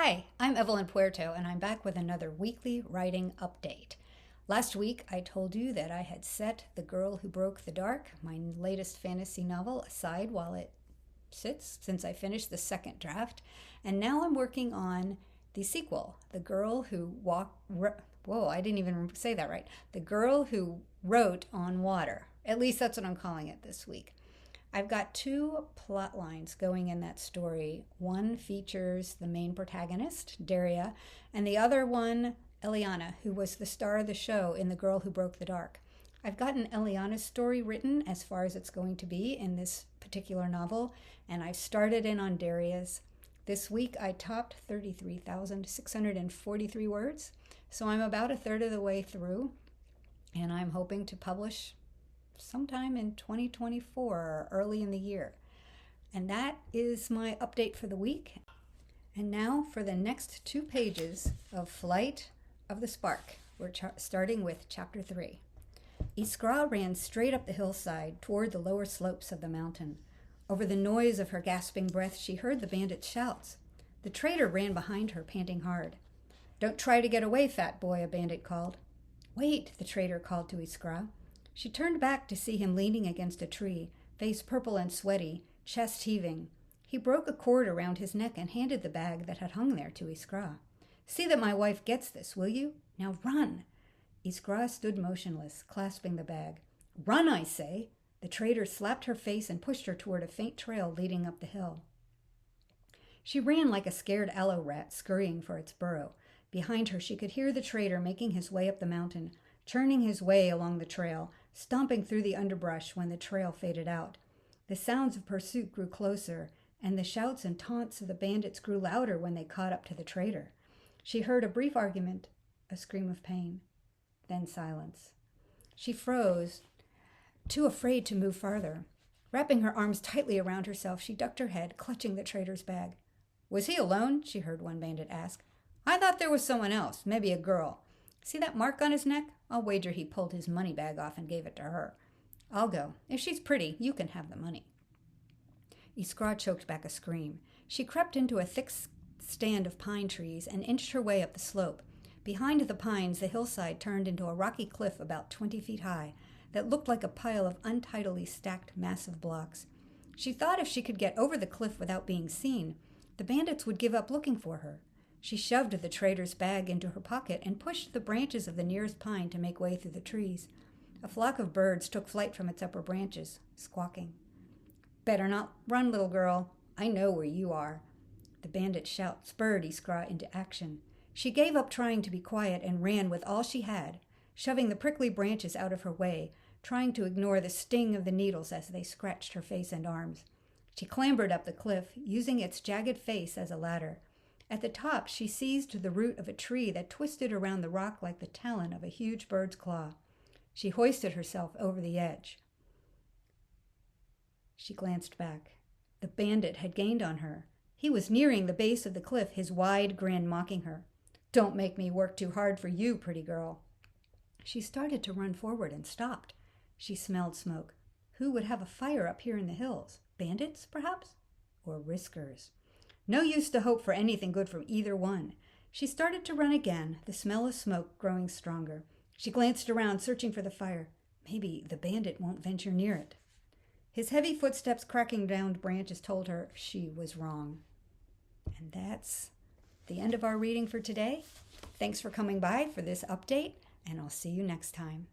Hi, I'm Evelyn Puerto, and I'm back with another weekly writing update. Last week, I told you that I had set The Girl Who Broke the Dark, my latest fantasy novel, aside while it sits since I finished the second draft, and now I'm working on the sequel, The Girl Who Whoa, I didn't even say that right. The Girl Who Wrote on Water. At least that's what I'm calling it this week. I've got two plot lines going in that story. One features the main protagonist, Daria, and the other one, Eliana, who was the star of the show in The Girl Who Broke the Dark. I've gotten Eliana's story written as far as it's going to be in this particular novel, and I've started in on Daria's. This week I topped 33,643 words, so I'm about a third of the way through, and I'm hoping to publish sometime in 2024 or early in the year. And that is my update for the week. And now for the next 2 pages of Flight of the Spark. We're starting with chapter 3. Iskra ran straight up the hillside toward the lower slopes of the mountain. Over the noise of her gasping breath, she heard the bandit's shouts. The traitor ran behind her, panting hard. "Don't try to get away, fat boy," a bandit called. "Wait," the traitor called to Iskra. She turned back to see him leaning against a tree, face purple and sweaty, chest heaving. He broke a cord around his neck and handed the bag that had hung there to Iskra. "See that my wife gets this, will you? Now run!" Iskra stood motionless, clasping the bag. "Run, I say!" The traitor slapped her face and pushed her toward a faint trail leading up the hill. She ran like a scared aloe rat scurrying for its burrow. Behind her, she could hear the traitor making his way up the mountain, churning his way along the trail, stomping through the underbrush when the trail faded out. The sounds of pursuit grew closer, and the shouts and taunts of the bandits grew louder when they caught up to the traitor. She heard a brief argument, a scream of pain, then silence. She froze, too afraid to move farther. Wrapping her arms tightly around herself, she ducked her head, clutching the traitor's bag. "Was he alone?" she heard one bandit ask. "I thought there was someone else, maybe a girl. See that mark on his neck? I'll wager he pulled his money bag off and gave it to her. I'll go. If she's pretty, you can have the money." Iskra choked back a scream. She crept into a thick stand of pine trees and inched her way up the slope. Behind the pines, the hillside turned into a rocky cliff about 20 feet high that looked like a pile of untidily stacked massive blocks. She thought if she could get over the cliff without being seen, the bandits would give up looking for her. She shoved the traitor's bag into her pocket and pushed the branches of the nearest pine to make way through the trees. A flock of birds took flight from its upper branches, squawking. "Better not run, little girl. I know where you are." The bandit's shout spurred Iskra into action. She gave up trying to be quiet and ran with all she had, shoving the prickly branches out of her way, trying to ignore the sting of the needles as they scratched her face and arms. She clambered up the cliff, using its jagged face as a ladder. At the top, she seized the root of a tree that twisted around the rock like the talon of a huge bird's claw. She hoisted herself over the edge. She glanced back. The bandit had gained on her. He was nearing the base of the cliff, his wide grin mocking her. "Don't make me work too hard for you, pretty girl." She started to run forward and stopped. She smelled smoke. Who would have a fire up here in the hills? Bandits, perhaps? Or riskers? No use to hope for anything good from either one. She started to run again, the smell of smoke growing stronger. She glanced around, searching for the fire. Maybe the bandit won't venture near it. His heavy footsteps cracking down branches told her she was wrong. And that's the end of our reading for today. Thanks for coming by for this update, and I'll see you next time.